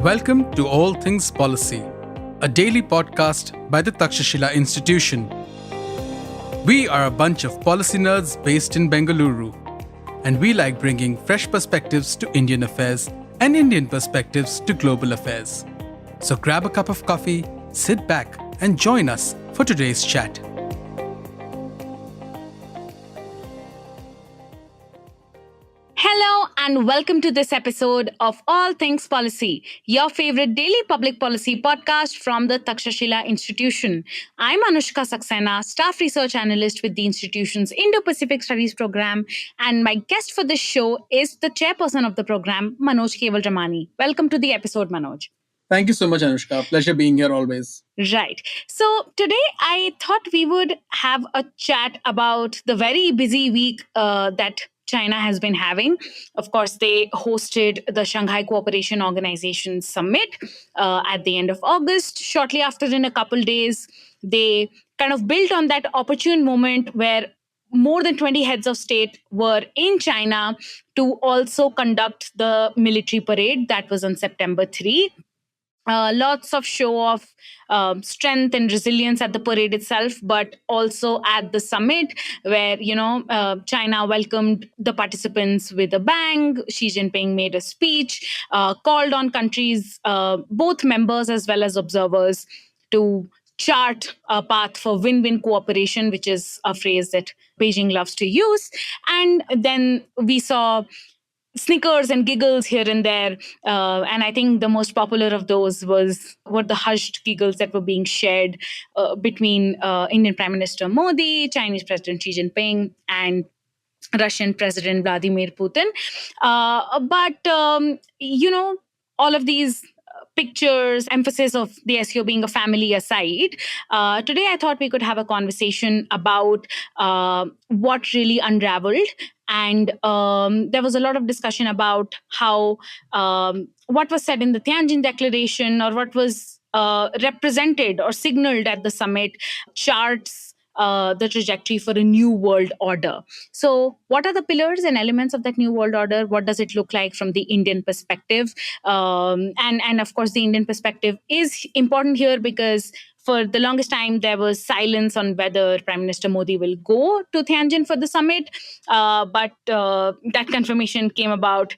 Welcome to All Things Policy, a daily podcast by the Takshashila Institution. We are a bunch of policy nerds based in Bengaluru, and we like bringing fresh perspectives to Indian affairs and Indian perspectives to global affairs. So grab a cup of coffee, sit back, and join us for today's chat. Hello and welcome to this episode of All Things Policy, your favorite daily public policy podcast from the Takshashila Institution. I'm Anushka Saxena, staff research analyst with the institution's Indo-Pacific Studies program, and my guest for this show is the chairperson of the program, Manoj Kevalramani. Welcome to the episode, Manoj. Thank you so much, Anushka. Pleasure being here always. Right. So today I thought we would have a chat about the very busy week that China has been having. Of course, they hosted the Shanghai Cooperation Organization Summit at the end of August. Shortly after, in a couple days, they kind of built on that opportune moment where more than 20 heads of state were in China to also conduct the military parade that was on September 3. Lots of show of strength and resilience at the parade itself, but also at the summit where, China welcomed the participants with a bang. Xi Jinping made a speech, called on countries, both members as well as observers, to chart a path for win-win cooperation, which is a phrase that Beijing loves to use. And then we saw snickers and giggles here and there. And I think the most popular of those were the hushed giggles that were being shared between Indian Prime Minister Modi, Chinese President Xi Jinping, and Russian President Vladimir Putin. But all of these pictures, emphasis of the SEO being a family aside, today I thought we could have a conversation about what really unraveled. And there was a lot of discussion about how what was said in the Tianjin Declaration or what was represented or signaled at the summit charts the trajectory for a new world order. So, what are the pillars and elements of that new world order? What does it look like from the Indian perspective? And of course, the Indian perspective is important here because for the longest time, there was silence on whether Prime Minister Modi will go to Tianjin for the summit. But that confirmation came about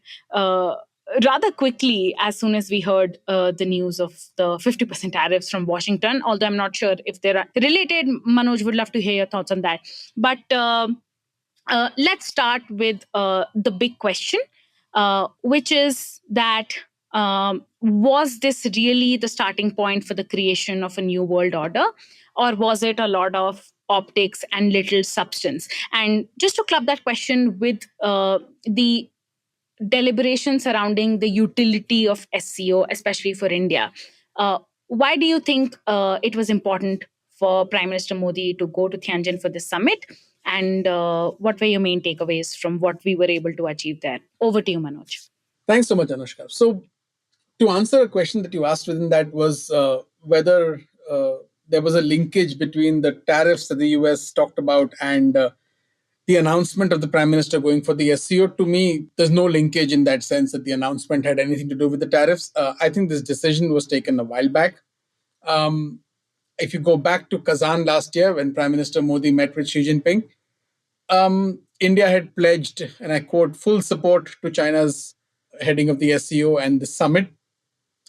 rather quickly as soon as we heard the news of the 50% tariffs from Washington, although I'm not sure if they're related. Manoj, would love to hear your thoughts on that. But let's start with the big question, which is that was this really the starting point for the creation of a new world order, or was it a lot of optics and little substance? And just to club that question with the deliberation surrounding the utility of SCO, especially for India, why do you think it was important for Prime Minister Modi to go to Tianjin for this summit? And what were your main takeaways from what we were able to achieve there? Over to you, Manoj. Thanks so much, Anushka. So, to answer a question that you asked within that was whether there was a linkage between the tariffs that the US talked about and the announcement of the Prime Minister going for the SCO. To me, there's no linkage in that sense that the announcement had anything to do with the tariffs. I think this decision was taken a while back. If you go back to Kazan last year when Prime Minister Modi met with Xi Jinping, India had pledged, and I quote, full support to China's heading of the SCO and the summit.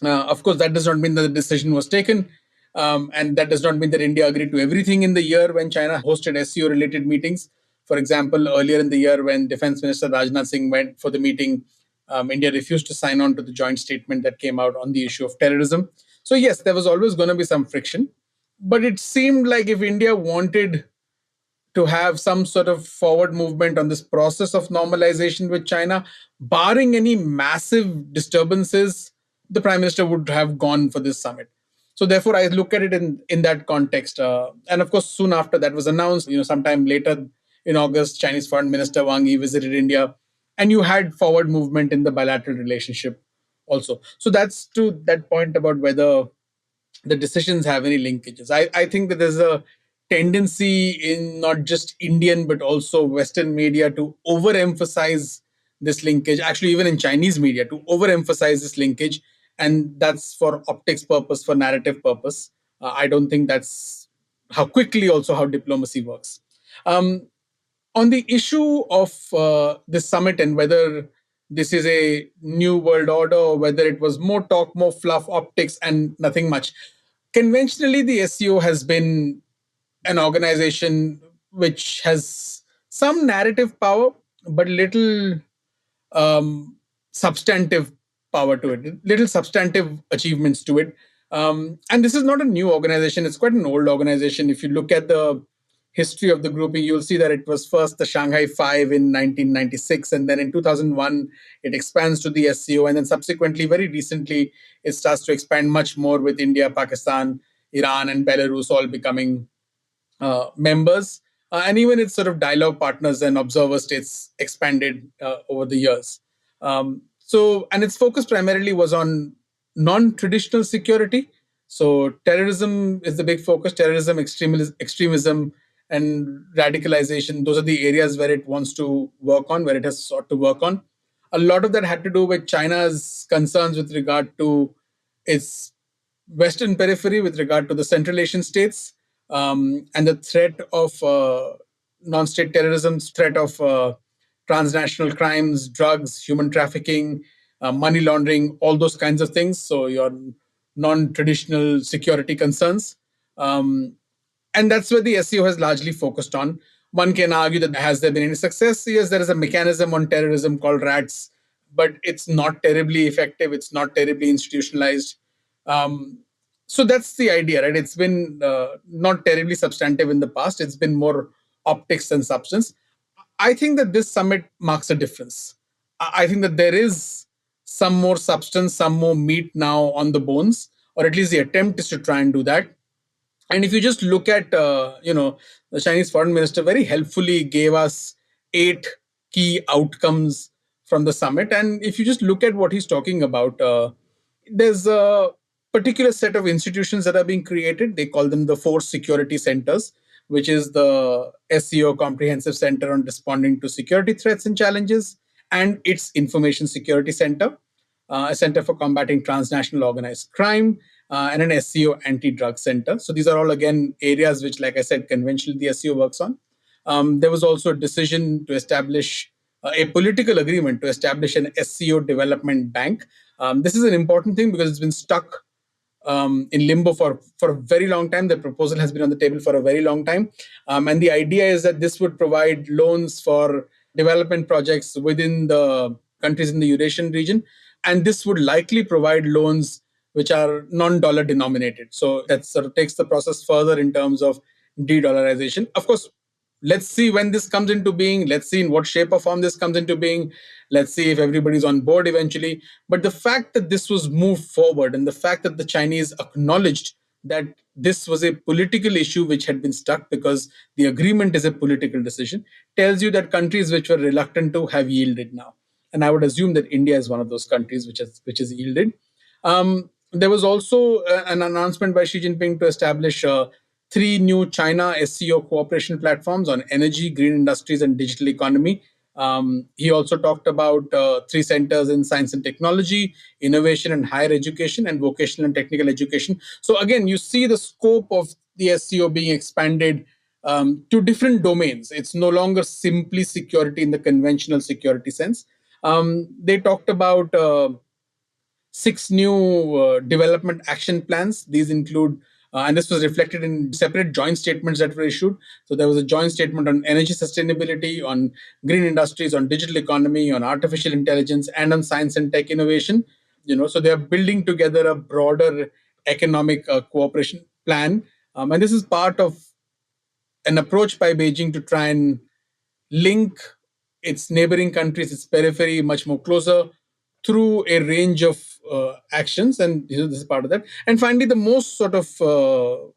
Of course, that does not mean that the decision was taken. And that does not mean that India agreed to everything in the year when China hosted SCO-related meetings. For example, earlier in the year when Defense Minister Rajnath Singh went for the meeting, India refused to sign on to the joint statement that came out on the issue of terrorism. So yes, there was always going to be some friction. But it seemed like if India wanted to have some sort of forward movement on this process of normalization with China, barring any massive disturbances, the Prime Minister would have gone for this summit. So therefore, I look at it in that context. And of course, soon after that was announced, sometime later in August, Chinese Foreign Minister Wang Yi visited India, and you had forward movement in the bilateral relationship also. So that's to that point about whether the decisions have any linkages. I think that there's a tendency in not just Indian, but also Western media to overemphasize this linkage, actually even in Chinese media, to overemphasize this linkage and that's for optics purpose, for narrative purpose. I don't think that's how quickly also how diplomacy works. Um, on the issue of this summit and whether this is a new world order or whether it was more talk, more fluff, optics, and nothing much. Conventionally, the SCO has been an organization which has some narrative power, but little substantive power to it, little substantive achievements to it. And this is not a new organization, it's quite an old organization. If you look at the history of the grouping, you'll see that it was first the Shanghai Five in 1996, and then in 2001, it expands to the SCO, and then subsequently, very recently, it starts to expand much more with India, Pakistan, Iran, and Belarus all becoming members, and even its sort of dialogue partners and observer states expanded over the years. And its focus primarily was on non-traditional security. So terrorism is the big focus. Terrorism, extremism, and radicalization. Those are the areas where it wants to work on, where it has sought to work on. A lot of that had to do with China's concerns with regard to its Western periphery, with regard to the Central Asian states, and the threat of non-state terrorism, threat of transnational crimes, drugs, human trafficking, money laundering, all those kinds of things. So your non-traditional security concerns. Um, and that's where the SEO has largely focused on. One can argue that has there been any success? Yes, there is a mechanism on terrorism called RATS, but it's not terribly effective. It's not terribly institutionalized. Um, so that's the idea, right? It's been not terribly substantive in the past. It's been more optics than substance. I think that this summit marks a difference. I think that there is some more substance, some more meat now on the bones, or at least the attempt is to try and do that. And if you just look at, the Chinese foreign minister very helpfully gave us 8 key outcomes from the summit. And if you just look at what he's talking about, there's a particular set of institutions that are being created. They call them the Force Security Centers, which is the SCO Comprehensive Center on Responding to Security Threats and Challenges, and its Information Security Center, a Center for Combating Transnational Organized Crime, and an SCO anti-drug center. So these are all, again, areas which, like I said, conventionally the SCO works on. There was also a decision to establish a political agreement to establish an SCO development bank. This is an important thing because it's been stuck in limbo for a very long time. The proposal has been on the table for a very long time. And the idea is that this would provide loans for development projects within the countries in the Eurasian region. And this would likely provide loans which are non-dollar denominated. So that sort of takes the process further in terms of de-dollarization. Of course, let's see when this comes into being. Let's see in what shape or form this comes into being. Let's see if everybody's on board eventually. But the fact that this was moved forward and the fact that the Chinese acknowledged that this was a political issue which had been stuck because the agreement is a political decision tells you that countries which were reluctant to have yielded now. And I would assume that India is one of those countries which has yielded. There was also an announcement by Xi Jinping to establish 3 new China SCO cooperation platforms on energy, green industries, and digital economy. He also talked about 3 centers in science and technology, innovation and higher education, and vocational and technical education. So, again, you see the scope of the SCO being expanded to different domains. It's no longer simply security in the conventional security sense. They talked about 6 new development action plans. These include, and this was reflected in separate joint statements that were issued. So there was a joint statement on energy sustainability, on green industries, on digital economy, on artificial intelligence, and on science and tech innovation. So they are building together a broader economic cooperation plan, and this is part of an approach by Beijing to try and link its neighboring countries, its periphery, much more closer through a range of actions. And this is part of that. And finally, the most sort of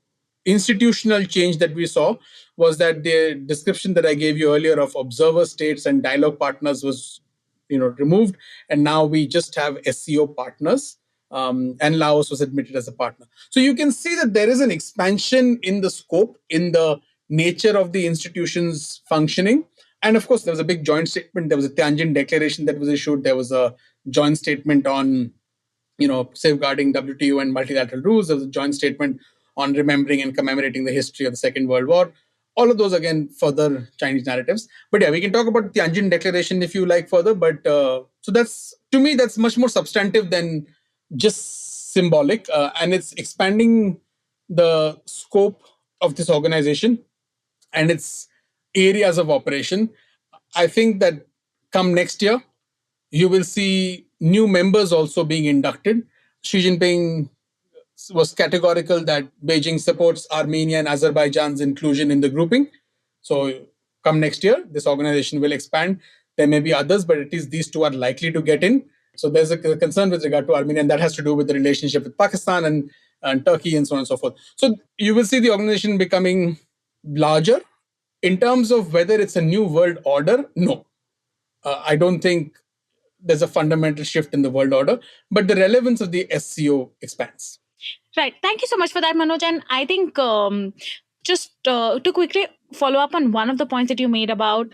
institutional change that we saw was that the description that I gave you earlier of observer states and dialogue partners was removed, and now we just have SCO partners, and Laos was admitted as a partner. So you can see that there is an expansion in the scope, in the nature of the institutions functioning. And of course, there was a big joint statement. There was a Tianjin declaration that was issued. There was a joint statement on safeguarding WTO and multilateral rules. There was a joint statement on remembering and commemorating the history of the Second World War. All of those, again, further Chinese narratives. But yeah, we can talk about the Tianjin Declaration if you like further. But so that's, to me, that's much more substantive than just symbolic. And it's expanding the scope of this organization and its areas of operation. I think that come next year, you will see new members also being inducted. Xi Jinping was categorical that Beijing supports Armenia and Azerbaijan's inclusion in the grouping. So, come next year, this organization will expand. There may be others, but at least these two are likely to get in. So, there's a concern with regard to Armenia, and that has to do with the relationship with Pakistan and Turkey and so on and so forth. So, you will see the organization becoming larger. In terms of whether it's a new world order, no. I don't think there's a fundamental shift in the world order, but the relevance of the SCO expands. Right. Thank you so much for that, Manoj. And I think just to quickly follow up on one of the points that you made about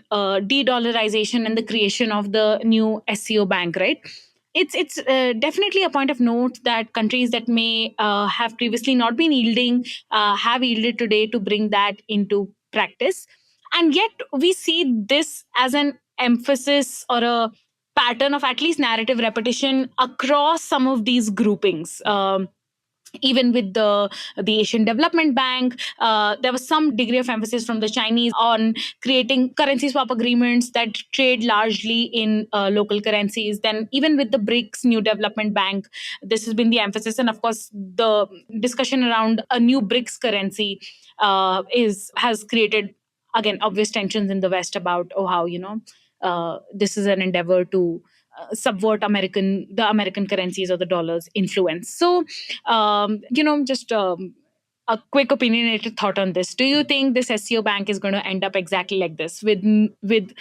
de-dollarization and the creation of the new SCO bank, right? It's definitely a point of note that countries that may have previously not been yielding have yielded today to bring that into practice. And yet we see this as an emphasis or a pattern of at least narrative repetition across some of these groupings. Even with the Asian Development Bank, there was some degree of emphasis from the Chinese on creating currency swap agreements that trade largely in local currencies. Then, even with the BRICS New Development Bank, this has been the emphasis, and of course, the discussion around a new BRICS currency is has created again obvious tensions in the West about how this is an endeavor to subvert the American currencies or the dollar's influence. So, just a quick opinionated thought on this. Do you think this SCO bank is going to end up exactly like this, with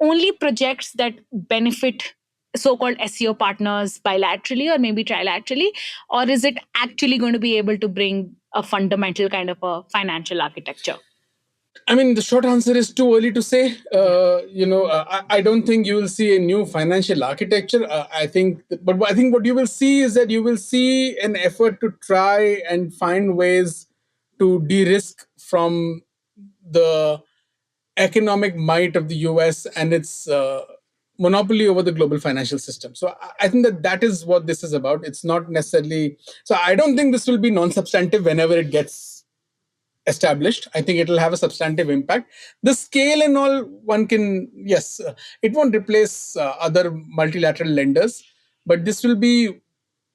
only projects that benefit so-called SEO partners bilaterally or maybe trilaterally, or is it actually going to be able to bring a fundamental kind of a financial architecture? I mean, the short answer is too early to say. I don't think you will see a new financial architecture. But I think what you will see is that you will see an effort to try and find ways to de-risk from the economic might of the US and its monopoly over the global financial system. So I think that that is what this is about. It's not necessarily. So I don't think this will be non-substantive whenever it gets established. I think it'll have a substantive impact. The scale and all, one can, yes, it won't replace other multilateral lenders, but this will be,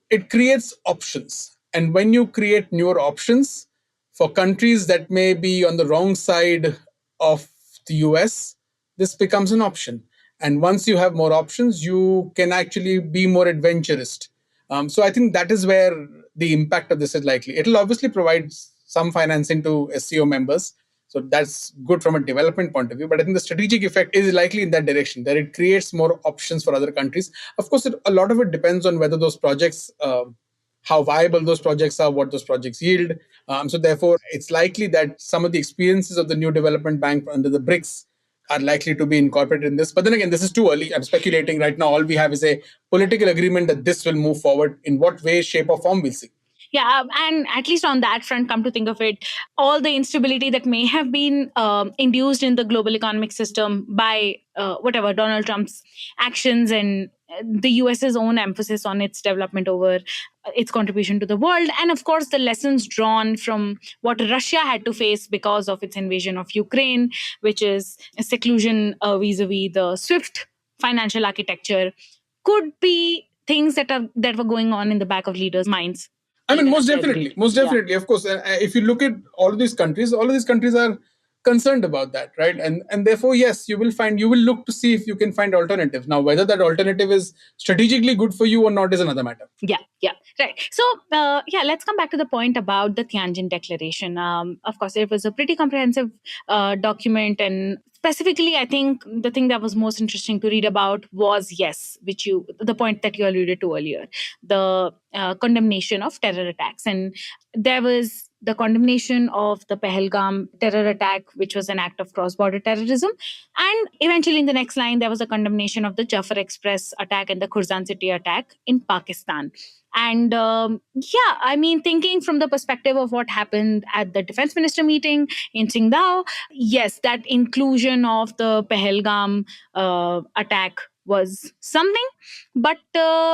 it creates options. And when you create newer options for countries that may be on the wrong side of the US, this becomes an option. And once you have more options, you can actually be more adventurous. So I think that is where the impact of this is likely. It'll obviously provide some financing to SCO members. So that's good from a development point of view. But I think the strategic effect is likely in that direction, that it creates more options for other countries. Of course, a lot of it depends on whether those projects, how viable those projects are, what those projects yield. So therefore, it's likely that some of the experiences of the new development bank under the BRICS are likely to be incorporated in this. But then again, this is too early. I'm speculating right now. All we have is a political agreement that this will move forward. In what way, shape, or form, we'll see. Yeah, and at least on that front, come to think of it, all the instability that may have been induced in the global economic system by whatever Donald Trump's actions and the US's own emphasis on its development over its contribution to the world, and of course the lessons drawn from what Russia had to face because of its invasion of Ukraine, which is a seclusion vis-a-vis the SWIFT financial architecture, could be things that were going on in the back of leaders' minds. I mean, most definitely, of course. If you look at all of these countries are concerned about that, right? And therefore, yes, you will look to see if you can find alternatives. Now, whether that alternative is strategically good for you or not is another matter. Yeah, right. So, let's come back to the point about the Tianjin Declaration. Of course, it was a pretty comprehensive document, and specifically, I think the thing that was most interesting to read about was the point that you alluded to earlier, the condemnation of terror attacks, and there was the condemnation of the Pahalgam terror attack, which was an act of cross border terrorism. And eventually, in the next line, there was a condemnation of the Jafar Express attack and the Khurzan city attack in Pakistan. And yeah, I mean, thinking from the perspective of what happened at the defense minister meeting in Qingdao, yes, that inclusion of the Pahalgam attack was something. But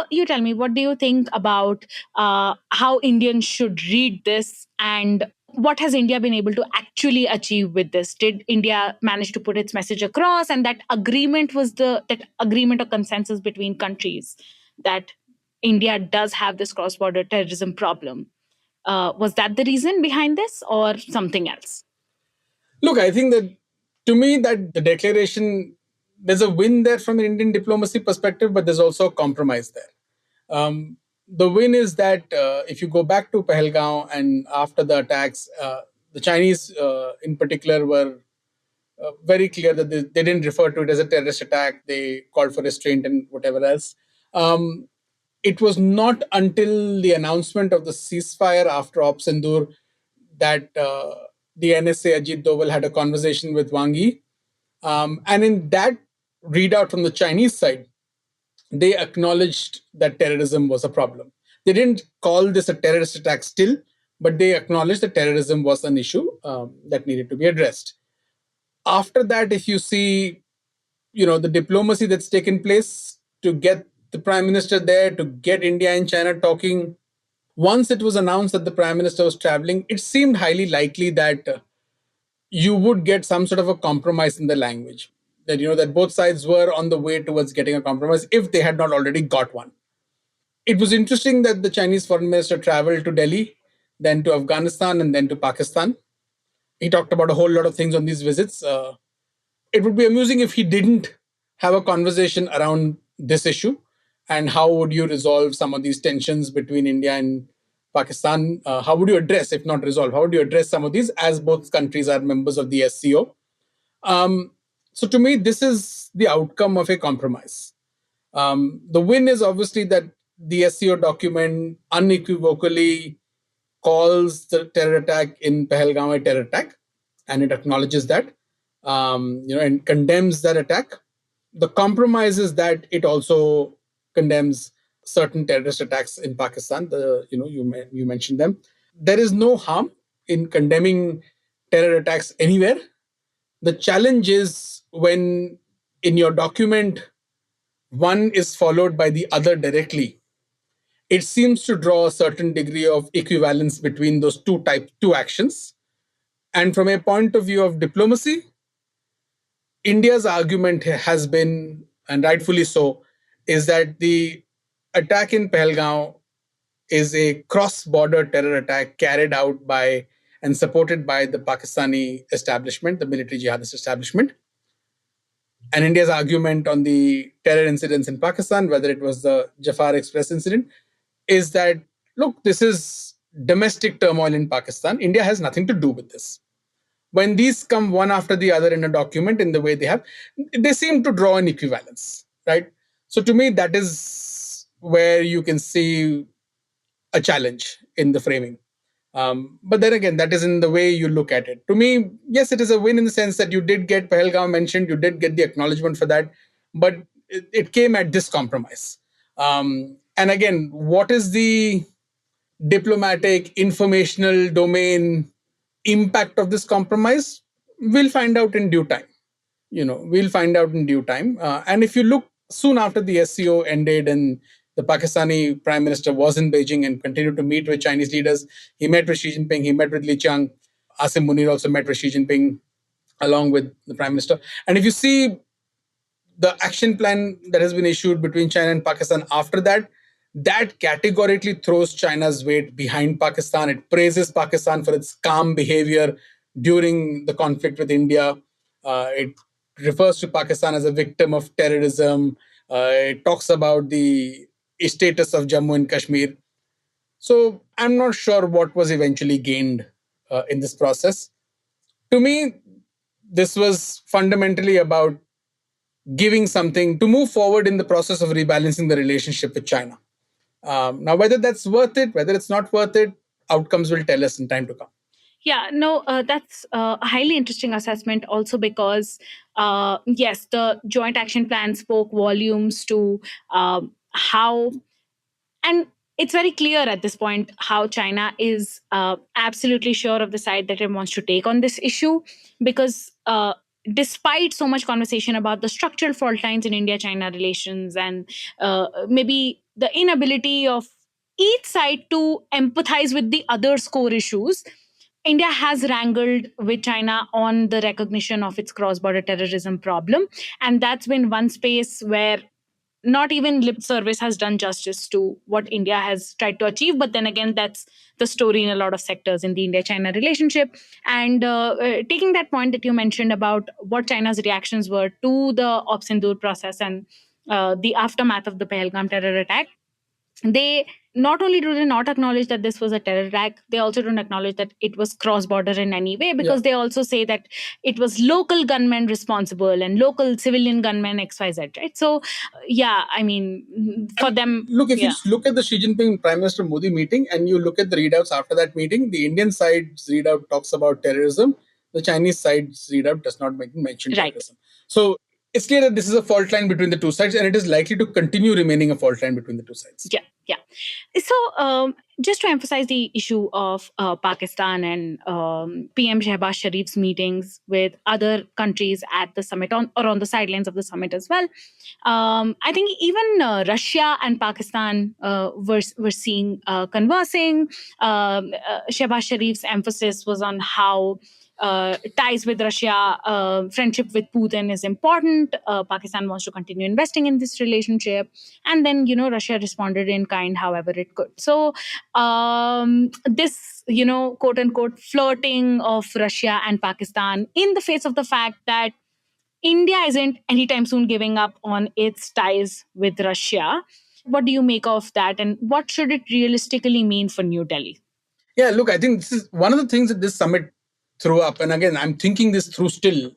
you tell me, what do you think about how Indians should read this, and what has India been able to actually achieve with this? Did India manage to put its message across, and that agreement was that agreement or consensus between countries that India does have this cross-border terrorism problem? Was that the reason behind this, or something else? Look, I think that to me that the declaration, there's a win there from an Indian diplomacy perspective, but there's also a compromise there. The win is that if you go back to Pahalgaon and after the attacks, the Chinese in particular were very clear that they didn't refer to it as a terrorist attack. They called for restraint and whatever else. Um, it was not until the announcement of the ceasefire after Op Sindoor that the NSA Ajit Doval had a conversation with Wang Yi. And in that readout from the Chinese side, they acknowledged that terrorism was a problem. They didn't call this a terrorist attack still, but they acknowledged that terrorism was an issue that needed to be addressed. After that, if you see, the diplomacy that's taken place to get the prime minister there, to get India and China talking, once it was announced that the prime minister was traveling, it seemed highly likely that you would get some sort of a compromise in the language, that that both sides were on the way towards getting a compromise if they had not already got one. It was interesting that the Chinese foreign minister traveled to Delhi, then to Afghanistan, and then to Pakistan. He talked about a whole lot of things on these visits. It would be amusing if he didn't have a conversation around this issue, and how would you resolve some of these tensions between India and Pakistan? How would you address, if not resolve, how would you address some of these, as both countries are members of the SCO? Um, so to me, this is the outcome of a compromise. The win is obviously that the SCO document unequivocally calls the terror attack in Pahalgam a terror attack, and it acknowledges that, and condemns that attack. The compromise is that it also condemns certain terrorist attacks in Pakistan. You mentioned them. There is no harm in condemning terror attacks anywhere. The challenge is when in your document one is followed by the other directly. It seems to draw a certain degree of equivalence between those two actions. And from a point of view of diplomacy, India's argument has been, and rightfully so, is that the attack in Pahalgaon is a cross-border terror attack carried out by and supported by the Pakistani establishment, the military jihadist establishment. And India's argument on the terror incidents in Pakistan, whether it was the Jafar Express incident, is that, look, this is domestic turmoil in Pakistan. India has nothing to do with this. When these come one after the other in a document in the way they have, they seem to draw an equivalence, right? So to me, that is where you can see a challenge in the framing. But then again, that is in the way you look at it. To me, yes, it is a win in the sense that you did get Pahalgam mentioned, you did get the acknowledgement for that, but it came at this compromise. And again, what is the diplomatic, informational domain impact of this compromise? We'll find out in due time. We'll find out in due time. And if you look soon after the SCO ended and the Pakistani prime minister was in Beijing and continued to meet with Chinese leaders, he met with Xi Jinping, he met with Li Qiang. Asim Munir also met with Xi Jinping along with the prime minister. And if you see the action plan that has been issued between China and Pakistan after that, that categorically throws China's weight behind Pakistan. It praises Pakistan for its calm behavior during the conflict with India. It refers to Pakistan as a victim of terrorism. It talks about the status of Jammu and Kashmir. So I'm not sure what was eventually gained in this process. To me, this was fundamentally about giving something to move forward in the process of rebalancing the relationship with China. Now, whether that's worth it, whether it's not worth it, outcomes will tell us in time to come. Yeah, no, that's a highly interesting assessment also because, yes, the joint action plan spoke volumes to how, and it's very clear at this point how China is absolutely sure of the side that it wants to take on this issue because. Despite so much conversation about the structural fault lines in India China relations and maybe the inability of each side to empathize with the other's core issues, India has wrangled with China on the recognition of its cross border terrorism problem. And that's been one space where not even lip service has done justice to what India has tried to achieve. But then again, that's the story in a lot of sectors in the India China relationship. And taking that point that you mentioned about what China's reactions were to the Op Sindoor process and the aftermath of the Pahalgam terror attack, they not only do they not acknowledge that this was a terror attack, they also don't acknowledge that it was cross border in any way Yeah. because they also say that it was local gunmen responsible and local civilian gunmen XYZ, right? So, yeah, I mean, for And them, look, if you yeah, just look at the Xi Jinping Prime Minister Modi meeting and you look at the readouts after that meeting, the Indian side's readout talks about terrorism. The Chinese side's readout does not mention right. terrorism. So it's clear that this is a fault line between the two sides, and it is likely to continue remaining a fault line between the two sides. Yeah, yeah. So, just to emphasize the issue of Pakistan and PM Shehbaz Sharif's meetings with other countries at the summit or on the sidelines of the summit as well, I think even Russia and Pakistan were seen conversing. Shehbaz Sharif's emphasis was on how ties with Russia, friendship with Putin is important. Pakistan wants to continue investing in this relationship. And then, Russia responded in kind, however it could. So, this, quote unquote, flirting of Russia and Pakistan in the face of the fact that India isn't anytime soon giving up on its ties with Russia. What do you make of that? And what should it realistically mean for New Delhi? Yeah, look, I think this is one of the things that this summit threw up. And again, I'm thinking this through still.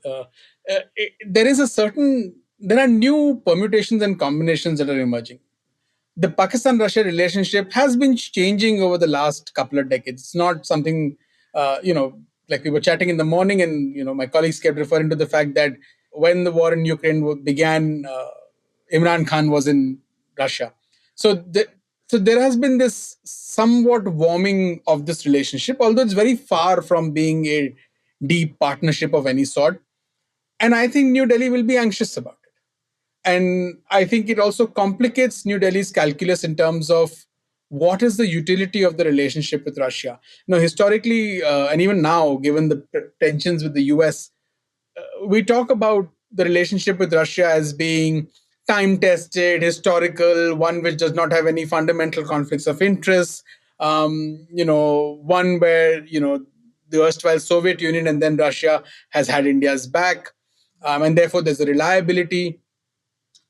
There is a certain, there are new permutations and combinations that are emerging. The Pakistan Russia relationship has been changing over the last couple of decades. It's not something, like we were chatting in the morning, and my colleagues kept referring to the fact that when the war in Ukraine began, Imran Khan was in Russia. So, so there has been this somewhat warming of this relationship, although it's very far from being a deep partnership of any sort. And I think New Delhi will be anxious about it. And I think it also complicates New Delhi's calculus in terms of what is the utility of the relationship with Russia. Historically, and even now, given the tensions with the US, we talk about the relationship with Russia as being time tested, historical, one which does not have any fundamental conflicts of interest, one where, the erstwhile Soviet Union and then Russia has had India's back. And therefore, there's a reliability.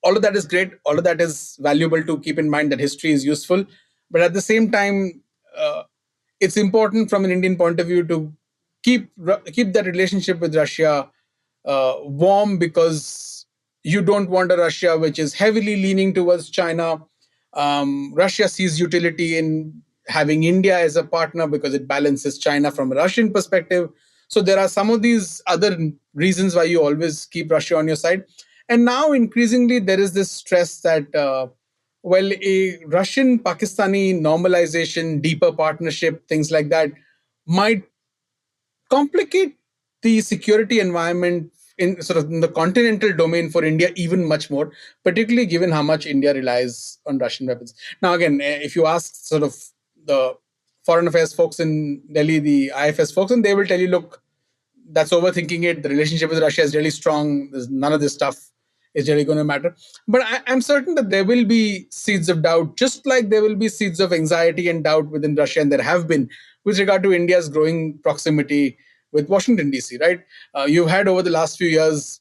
All of that is great. All of that is valuable to keep in mind that history is useful. But at the same time, it's important from an Indian point of view to keep that relationship with Russia warm, because you don't want a Russia which is heavily leaning towards China. Russia sees utility in having India as a partner because it balances China from a Russian perspective. So there are some of these other reasons why you always keep Russia on your side. And now increasingly there is this stress that a Russian Pakistani normalization, deeper partnership, things like that might complicate the security environment in sort of in the continental domain for India even much more, particularly given how much India relies on Russian weapons. Now, again, if you ask sort of the foreign affairs folks in Delhi, the IFS folks, and they will tell you, look, that's overthinking it. The relationship with Russia is really strong. There's none of this stuff is really going to matter. But I'm certain that there will be seeds of doubt, just like there will be seeds of anxiety and doubt within Russia, and there have been with regard to India's growing proximity with Washington D.C. Right? You've had over the last few years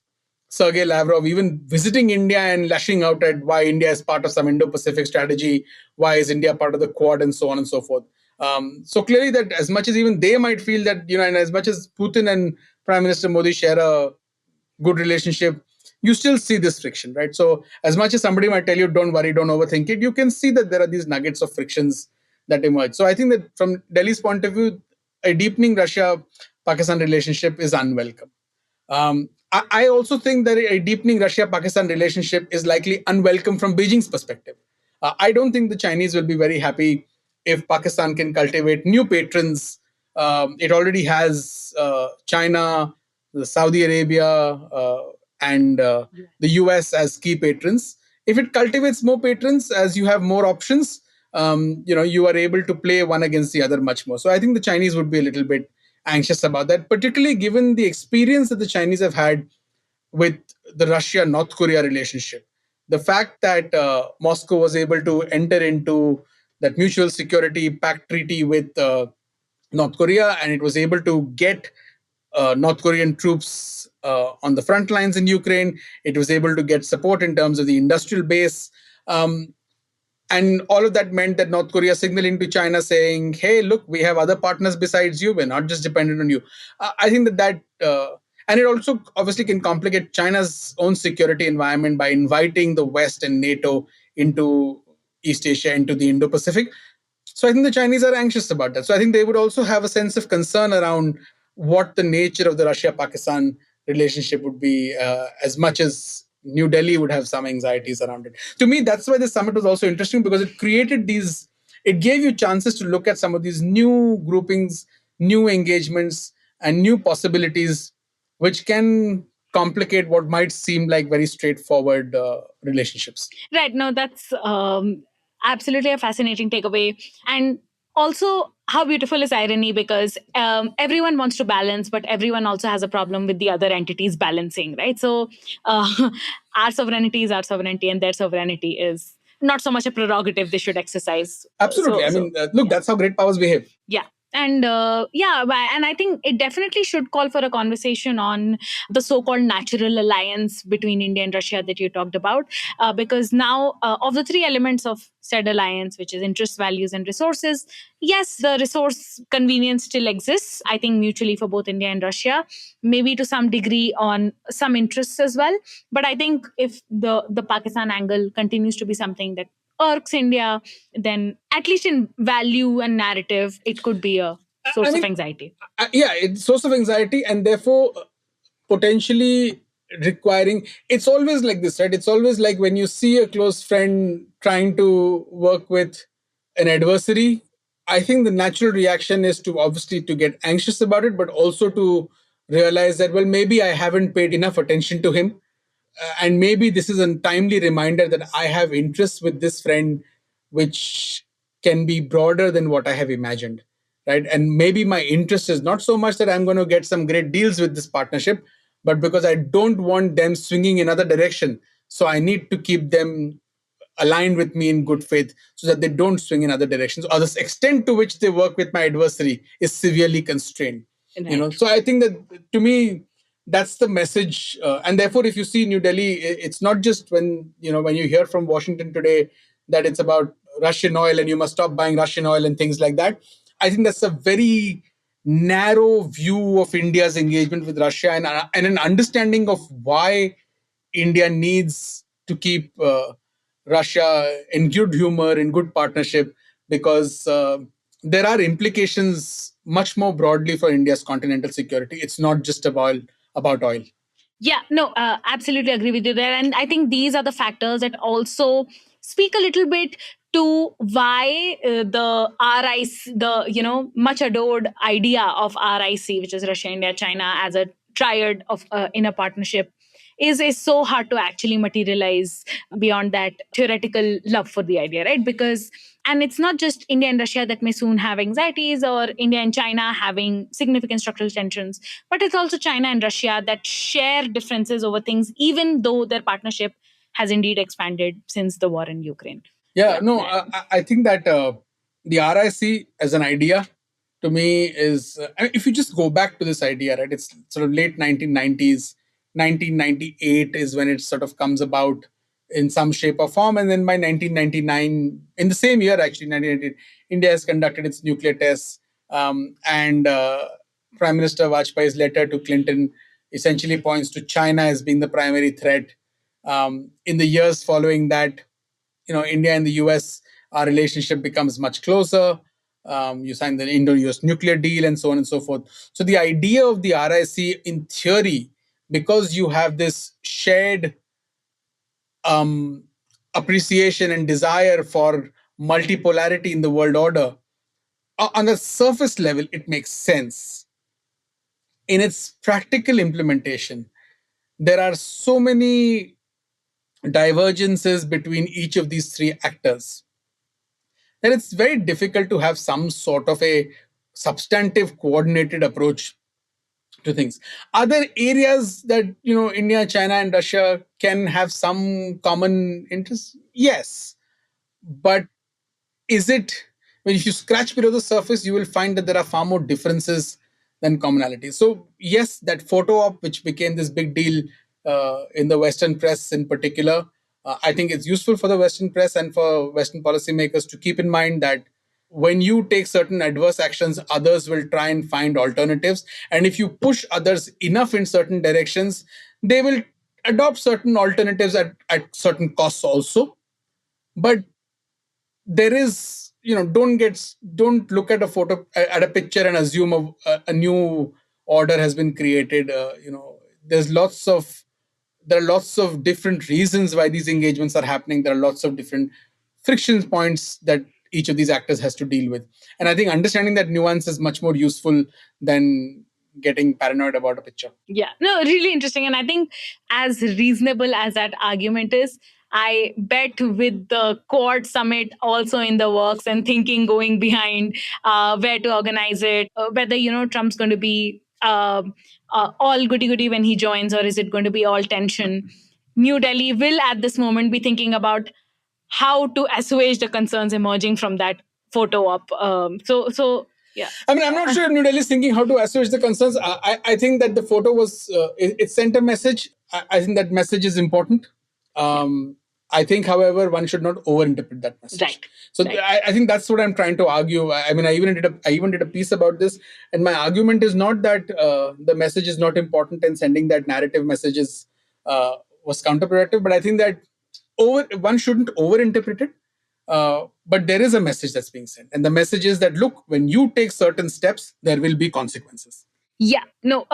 Sergei Lavrov even visiting India and lashing out at why India is part of some Indo-Pacific strategy, why is India part of the Quad, and so on and so forth. So clearly, that as much as even they might feel that, and as much as Putin and Prime Minister Modi share a good relationship, you still see this friction, right? So as much as somebody might tell you, don't worry, don't overthink it, you can see that there are these nuggets of frictions that emerge. So I think that from Delhi's point of view, a deepening Russia-Pakistan relationship is unwelcome. I also think that a deepening Russia-Pakistan relationship is likely unwelcome from Beijing's perspective. I don't think the Chinese will be very happy if Pakistan can cultivate new patrons. It already has China, Saudi Arabia, and the US as key patrons. If it cultivates more patrons, as you have more options, you are able to play one against the other much more. So I think the Chinese would be a little bit anxious about that, particularly given the experience that the Chinese have had with the Russia North Korea relationship. The fact that Moscow was able to enter into that mutual security pact treaty with North Korea, and it was able to get North Korean troops on the front lines in Ukraine. It was able to get support in terms of the industrial base. And all of that meant that North Korea signaling to China saying, hey, look, we have other partners besides you. We're not just dependent on you. I think and it also obviously can complicate China's own security environment by inviting the West and NATO into East Asia, into the Indo Pacific. So I think the Chinese are anxious about that. So I think they would also have a sense of concern around what the nature of the Russia-Pakistan relationship would be, as much as New Delhi would have some anxieties around it. To me, that's why this summit was also interesting, because it gave you chances to look at some of these new groupings, new engagements, and new possibilities, which can complicate what might seem like very straightforward relationships. Right. No, that's absolutely a fascinating takeaway. And also, how beautiful is irony, because everyone wants to balance, but everyone also has a problem with the other entities balancing, right? So, our sovereignty is our sovereignty, and their sovereignty is not so much a prerogative they should exercise. Absolutely. Look, Yeah. that's how great powers behave. Yeah. And and I think it definitely should call for a conversation on the so-called natural alliance between India and Russia that you talked about, because now, of the three elements of said alliance, which is interest, values, and resources, yes, the resource convenience still exists, I think, mutually for both India and Russia, maybe to some degree on some interests as well. But I think if the Pakistan angle continues to be something that irks India, then at least in value and narrative, it could be a source of anxiety. Yeah, it's source of anxiety, and therefore potentially requiring. It's always like this, right? It's always like when you see a close friend trying to work with an adversary. I think the natural reaction is to obviously to get anxious about it, but also to realize that, well, maybe I haven't paid enough attention to him, and maybe this is a timely reminder that I have interests with this friend which can be broader than what I have imagined, right? And maybe my interest is not so much that I'm going to get some great deals with this partnership, but because I don't want them swinging in another direction. So I need to keep them aligned with me in good faith so that they don't swing in other directions, or the extent to which they work with my adversary is severely constrained. Right. So I think that, to me, that's the message. And therefore, if you see New Delhi, it's not just when you hear from Washington today that it's about Russian oil and you must stop buying Russian oil and things like that. I think that's a very narrow view of India's engagement with Russia, and an understanding of why India needs to keep Russia in good humor, in good partnership, because there are implications much more broadly for India's continental security. It's not just about oil. Yeah, no, absolutely agree with you there. And I think these are the factors that also speak a little bit to why the RIC, the much adored idea of RIC, which is Russia, India, China, as a triad of in a partnership, is so hard to actually materialize beyond that theoretical love for the idea, right? Because, and it's not just India and Russia that may soon have anxieties, or India and China having significant structural tensions, but it's also China and Russia that share differences over things, even though their partnership has indeed expanded since the war in Ukraine. Yeah, no, I think that the RIC as an idea, to me, is if you just go back to this idea, right? It's sort of late 1990s, 1998 is when it sort of comes about in some shape or form, and then by 1999, in the same year actually, 1998, India has conducted its nuclear tests, and Prime Minister Vajpayee's letter to Clinton essentially points to China as being the primary threat. In the years following that, India and the US, our relationship becomes much closer. You signed the Indo-US nuclear deal, and so on and so forth. So the idea of the RIC, in theory, because you have this shared um, appreciation and desire for multipolarity in the world order, on a surface level, it makes sense. In its practical implementation, there are so many divergences between each of these three actors that it's very difficult to have some sort of a substantive coordinated approach to things. Other areas that India, China, and Russia can have some common interests, yes, but is it, when if you scratch below the surface, you will find that there are far more differences than commonalities. So yes, that photo op, which became this big deal in the Western press in particular, I think it's useful for the Western press and for Western policymakers to keep in mind that when you take certain adverse actions, others will try and find alternatives. And if you push others enough in certain directions, they will adopt certain alternatives at certain costs also. But there is, don't look at a photo, at a picture, and assume a new order has been created. There's there are lots of different reasons why these engagements are happening. There are lots of different friction points that each of these actors has to deal with, and I think understanding that nuance is much more useful than getting paranoid about a picture. Yeah, no, really interesting. And I think, as reasonable as that argument is, I bet with the Quad Summit also in the works and thinking going behind where to organize it, whether, Trump's going to be all goody goody when he joins, or is it going to be all tension? New Delhi will at this moment be thinking about how to assuage the concerns emerging from that photo op. So yeah. I mean, I'm not sure if New Delhi is thinking how to assuage the concerns. I think that the photo was, it sent a message. I think that message is important. I think, however, one should not overinterpret that message. Right. So right. I think that's what I'm trying to argue. I mean, I even did a piece about this, and my argument is not that the message is not important and sending that narrative messages was counterproductive, but I think that one shouldn't overinterpret it. But there is a message that's being sent, and the message is that, look, when you take certain steps, there will be consequences. Yeah, no,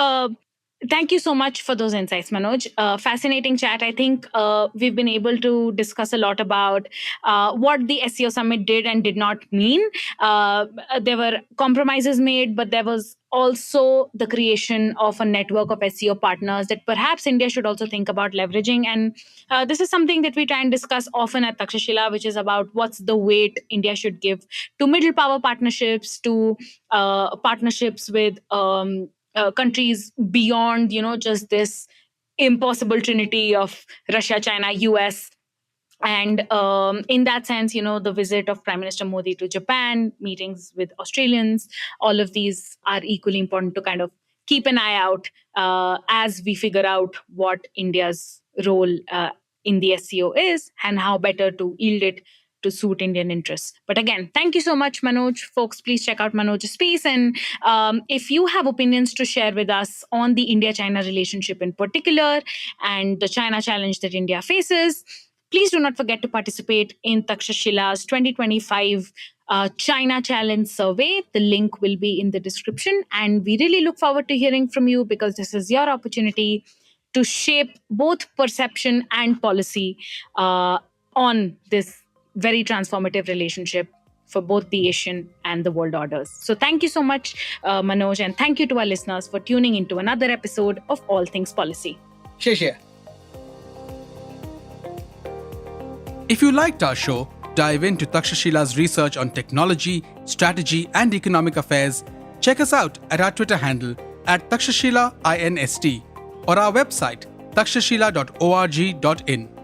thank you so much for those insights, Manoj. Fascinating chat. I think we've been able to discuss a lot about what the SEO Summit did and did not mean. There were compromises made, but there was also the creation of a network of SEO partners that perhaps India should also think about leveraging. And this is something that we try and discuss often at Takshashila, which is about what's the weight India should give to middle power partnerships, to partnerships with countries beyond, just this impossible trinity of Russia, China, US. And in that sense, the visit of Prime Minister Modi to Japan, meetings with Australians, all of these are equally important to kind of keep an eye out as we figure out what India's role in the SEO is and how better to yield it to suit Indian interests. But again, thank you so much, Manoj. Folks, please check out Manoj's piece. And if you have opinions to share with us on the India-China relationship in particular and the China challenge that India faces, please do not forget to participate in Takshashila's 2025 China Challenge Survey. The link will be in the description. And we really look forward to hearing from you, because this is your opportunity to shape both perception and policy on this very transformative relationship for both the Asian and the world orders. So thank you so much, Manoj, and thank you to our listeners for tuning into another episode of All Things Policy. Share. If you liked our show, dive into Takshashila's research on technology, strategy, and economic affairs. Check us out at our Twitter handle @TakshashilaINST or our website takshashila.org.in.